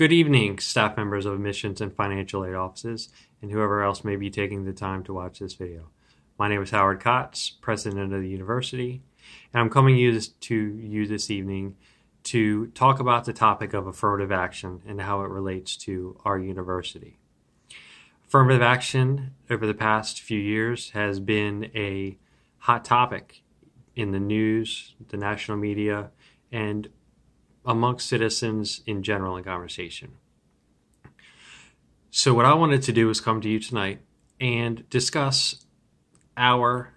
Good evening, staff members of admissions and financial aid offices, and whoever else may be taking the time to watch this video. My name is Howard Kotz, president of the university, and I'm coming to you this evening to talk about the topic of affirmative action and how it relates to our university. Affirmative action over the past few years has been a hot topic in the news, the national media, and amongst citizens in general in conversation. So what I wanted to do is come to you tonight and discuss our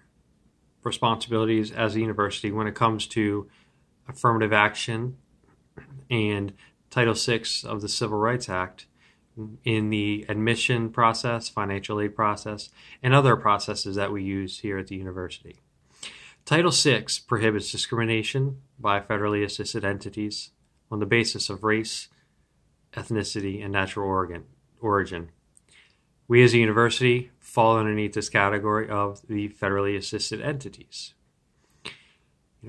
responsibilities as a university when it comes to affirmative action and Title VI of the Civil Rights Act in the admission process, financial aid process, and other processes that we use here at the university. Title VI prohibits discrimination by federally assisted entities on the basis of race, ethnicity, and natural origin. We as a university fall underneath this category of the federally assisted entities.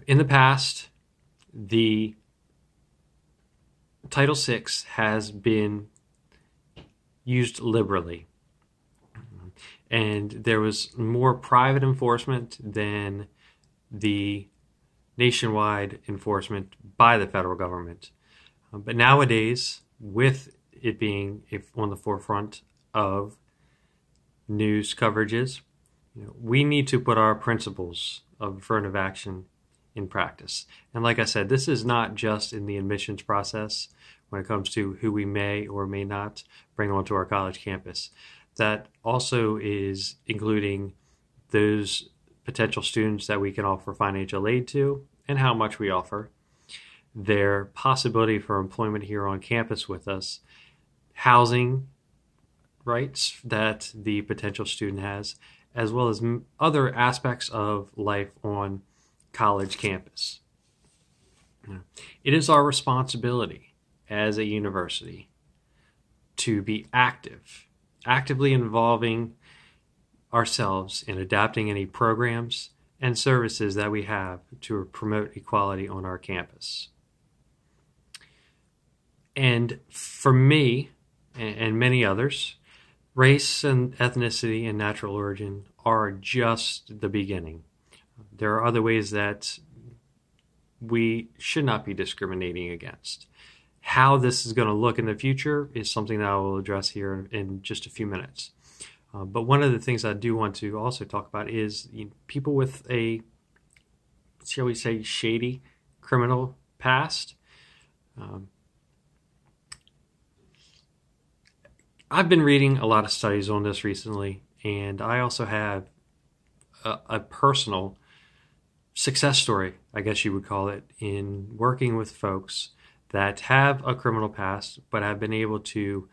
In the past, the Title VI has been used liberally, and there was more private enforcement than the nationwide enforcement by the federal government. But nowadays, with it being on the forefront of news coverages, we need to put our principles of affirmative action in practice. And like I said, this is not just in the admissions process when it comes to who we may or may not bring onto our college campus. That also is including those potential students that we can offer financial aid to and how much we offer, their possibility for employment here on campus with us, housing rights that the potential student has, as well as other aspects of life on college campus. It is our responsibility as a university to be actively involving ourselves in adapting any programs and services that we have to promote equality on our campus. And for me and many others, race and ethnicity and natural origin are just the beginning. There are other ways that we should not be discriminating against. How this is going to look in the future is something that I will address here in just a few minutes. But one of the things I do want to also talk about is people with a, shall we say, shady criminal past. I've been reading a lot of studies on this recently, and I also have a personal success story, I guess you would call it, in working with folks that have a criminal past but have been able to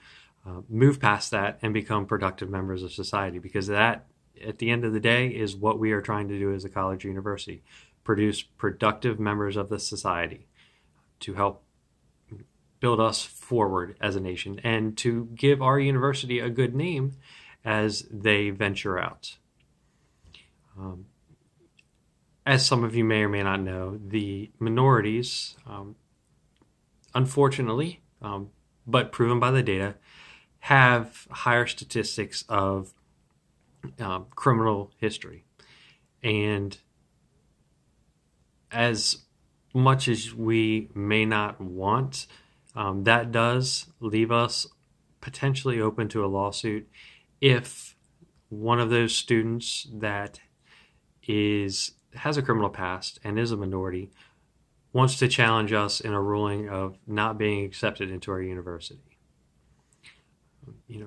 move past that and become productive members of society, because that, at the end of the day, is what we are trying to do as a college or university: produce productive members of the society to help build us forward as a nation and to give our university a good name as they venture out. As some of you may or may not know, the minorities, unfortunately, but proven by the data, have higher statistics of criminal history. And as much as we may not want, that does leave us potentially open to a lawsuit if one of those students that has a criminal past and is a minority wants to challenge us in a ruling of not being accepted into our university.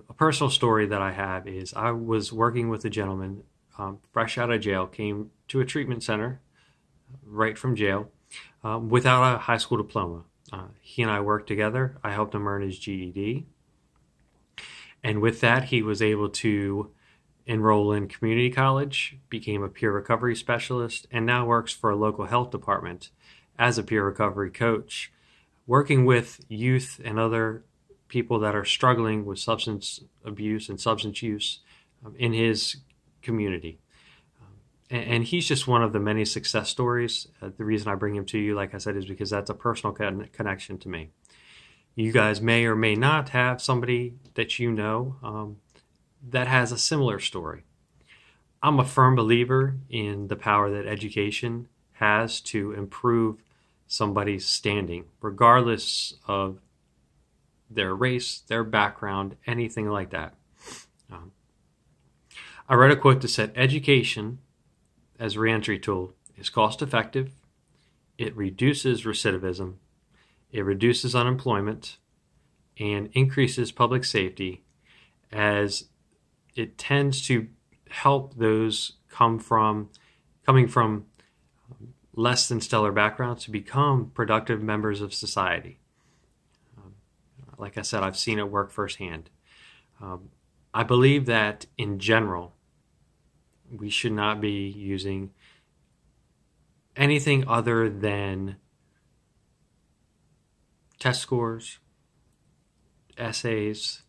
A personal story that I have is I was working with a gentleman fresh out of jail, came to a treatment center right from jail without a high school diploma. He and I worked together. I helped him earn his GED. And with that, he was able to enroll in community college, became a peer recovery specialist, and now works for a local health department as a peer recovery coach, working with youth and other people that are struggling with substance abuse and substance use in his community. And he's just one of the many success stories. The reason I bring him to you, like I said, is because that's a personal connection to me. You guys may or may not have somebody that you know that has a similar story. I'm a firm believer in the power that education has to improve somebody's standing, regardless of their race, their background, anything like that. I read a quote that said, education as a reentry tool is cost effective, it reduces recidivism, it reduces unemployment, and increases public safety, as it tends to help those coming from less than stellar backgrounds to become productive members of society. Like I said, I've seen it work firsthand. I believe that in general, we should not be using anything other than test scores, essays,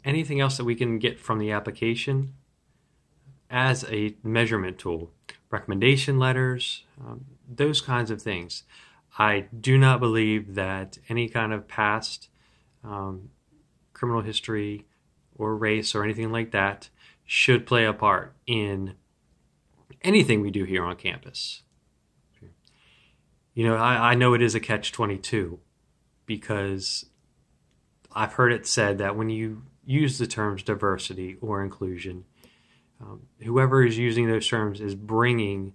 anything else that we can get from the application as a measurement tool. Recommendation letters, those kinds of things. I do not believe that any kind of past criminal history or race or anything like that should play a part in anything we do here on campus. You know, I know it is a catch-22 because I've heard it said that when you use the terms diversity or inclusion, whoever is using those terms is bringing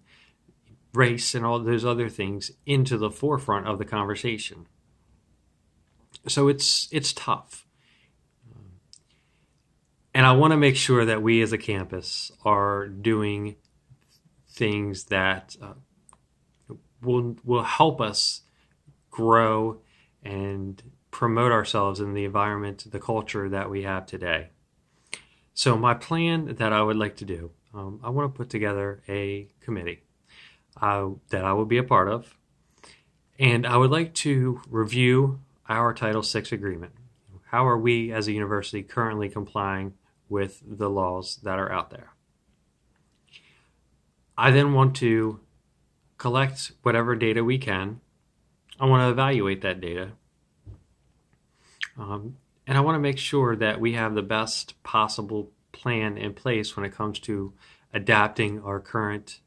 race and all those other things into the forefront of the conversation. So it's tough. And I want to make sure that we as a campus are doing things that will help us grow and promote ourselves in the environment, the culture that we have today. So my plan that I would like to do, I want to put together a committee that I will be a part of, and I would like to review our Title VI agreement. How are we as a university currently complying with the laws that are out there? I then want to collect whatever data we can. I want to evaluate that data. And I want to make sure that we have the best possible plan in place when it comes to adapting our current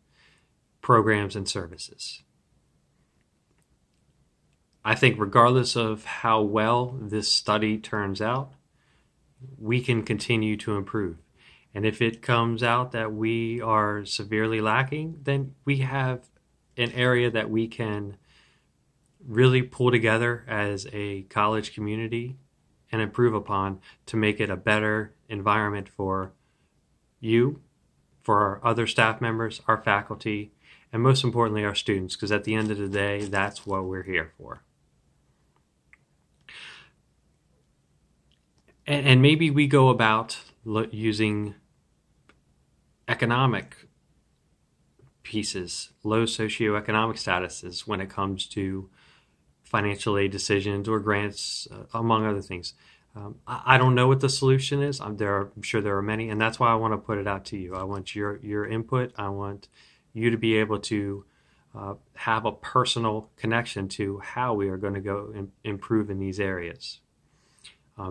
programs and services. I think regardless of how well this study turns out, we can continue to improve. And if it comes out that we are severely lacking, then we have an area that we can really pull together as a college community and improve upon to make it a better environment for you, for our other staff members, our faculty, and most importantly, our students, because at the end of the day, that's what we're here for. And maybe we go about using economic pieces, low socioeconomic statuses when it comes to financial aid decisions or grants, among other things. I don't know what the solution is. I'm sure there are many, and that's why I want to put it out to you. I want your input. I want you to be able to have a personal connection to how we are going to go and improve in these areas.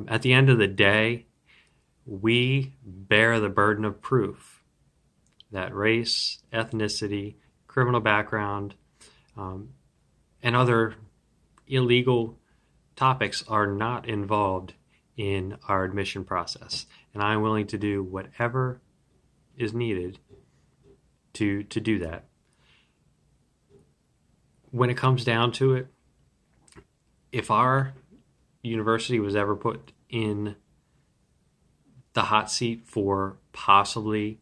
At the end of the day, we bear the burden of proof that race, ethnicity, criminal background, and other illegal topics are not involved in our admission process. And I'm willing to do whatever is needed to do that. When it comes down to it, if our university was ever put in the hot seat for possibly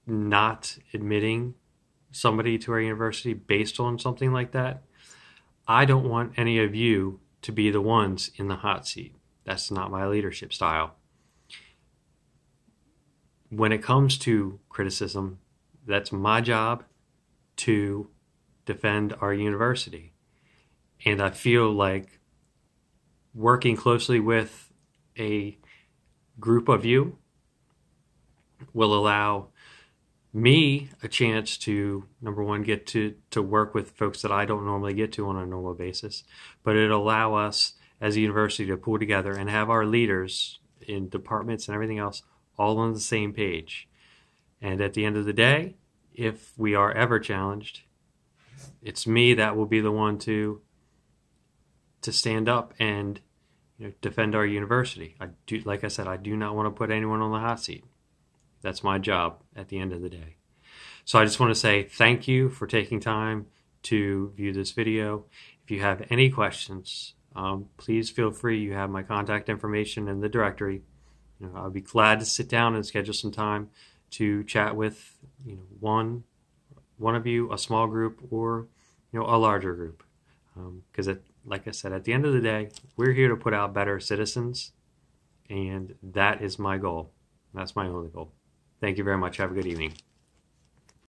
not admitting somebody to our university based on something like that, I don't want any of you to be the ones in the hot seat. That's not my leadership style. When it comes to criticism, that's my job to defend our university. And I feel like working closely with a group of you will allow me a chance to, number one, get to work with folks that I don't normally get to on a normal basis, but it'll allow us as a university to pull together and have our leaders in departments and everything else all on the same page. And at the end of the day, if we are ever challenged, it's me that will be the one to stand up and defend our university. Like I said, I do not want to put anyone on the hot seat. That's my job at the end of the day. So I just want to say thank you for taking time to view this video. If you have any questions, please feel free. You have my contact information in the directory. I'll be glad to sit down and schedule some time to chat with one of you, a small group, or a larger group. Because like I said, at the end of the day, we're here to put out better citizens, and that is my goal. That's my only goal. Thank you very much. Have a good evening.